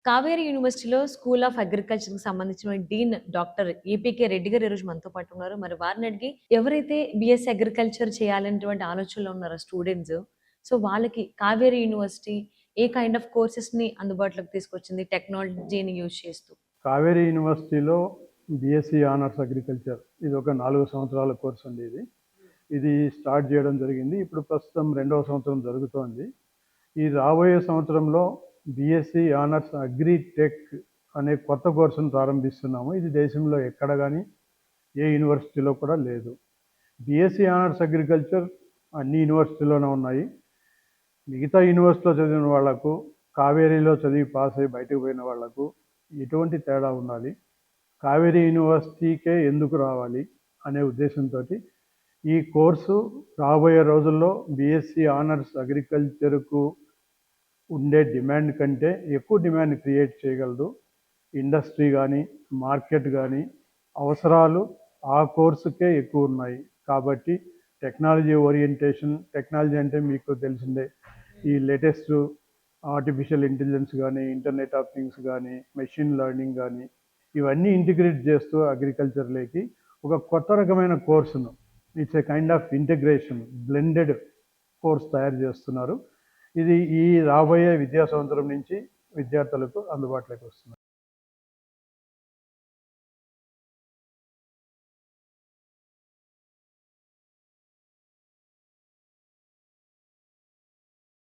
కావేరీ యూనివర్సిటీలో school of అగ్రికల్చర్‌కి సంబంధించిన dean doctor APK Reddy గారు ఈరోజు మనతో పాటు ఉన్నారు. మరి వారిని అడిగి ఎవరైతే బీఎస్సీ అగ్రికల్చర్ చేయాలనేటువంటి ఆలోచనలో ఉన్నారో స్టూడెంట్స్, సో వాళ్ళకి Kaveri university a kind of కోర్సెస్‌ని అందుబాటులోకి తీసుకొచ్చింది టెక్నాలజీని యూజ్ చేస్తూ? కావేరీ యూనివర్సిటీలో బీఎస్సీ ఆనర్స్ అగ్రికల్చర్ ఇది ఒక 4 సంవత్సరాల కోర్స్ అండి ఇది. ఇది స్టార్ట్ చేయడం జరిగింది. ఇప్పుడు ప్రస్తుతం రెండవ సంవత్సరం జరుగుతోంది. ఈ రాబోయే సంవత్సరంలో బీఎస్సీ ఆనర్స్ అగ్రిటెక్ అనే కొత్త కోర్సును ప్రారంభిస్తున్నాము. ఇది దేశంలో ఎక్కడ కానీ ఏ యూనివర్సిటీలో కూడా లేదు. బీఎస్సీ ఆనర్స్ అగ్రికల్చర్ అన్ని యూనివర్సిటీలోనే ఉన్నాయి. మిగతా యూనివర్సిటీలో చదివిన వాళ్లకు, కావేరీలో చదివి పాస్ అయ్యి బయటకు పోయిన వాళ్లకు ఎటువంటి తేడా ఉండాలి, కావేరీ యూనివర్సిటీకే ఎందుకు రావాలి అనే ఉద్దేశంతో ఈ కోర్సు రాబోయే రోజుల్లో బీఎస్సీ ఆనర్స్ అగ్రికల్చర్కు ఉండే డిమాండ్ కంటే ఎక్కువ డిమాండ్ క్రియేట్ చేయగలదు. ఇండస్ట్రీ కానీ, మార్కెట్ కానీ అవసరాలు ఆ కోర్సుకే ఎక్కువ ఉన్నాయి. కాబట్టి టెక్నాలజీ ఓరియంటేషన్, టెక్నాలజీ అంటే మీకు తెలిసిందే, ఈ లేటెస్ట్ ఆర్టిఫిషియల్ ఇంటెలిజెన్స్ కానీ, ఇంటర్నెట్ ఆఫ్ థింగ్స్ కానీ, మెషిన్ లెర్నింగ్ కానీ ఇవన్నీ ఇంటిగ్రేట్ చేస్తూ అగ్రికల్చర్లోకి ఒక కొత్త రకమైన కోర్సును, it's a kind of integration blended course తయారు చేస్తున్నారు. ఇది ఈ రాబోయే విద్యా సంవత్సరం నుంచి విద్యార్థులకు అందుబాటులోకి వస్తుంది.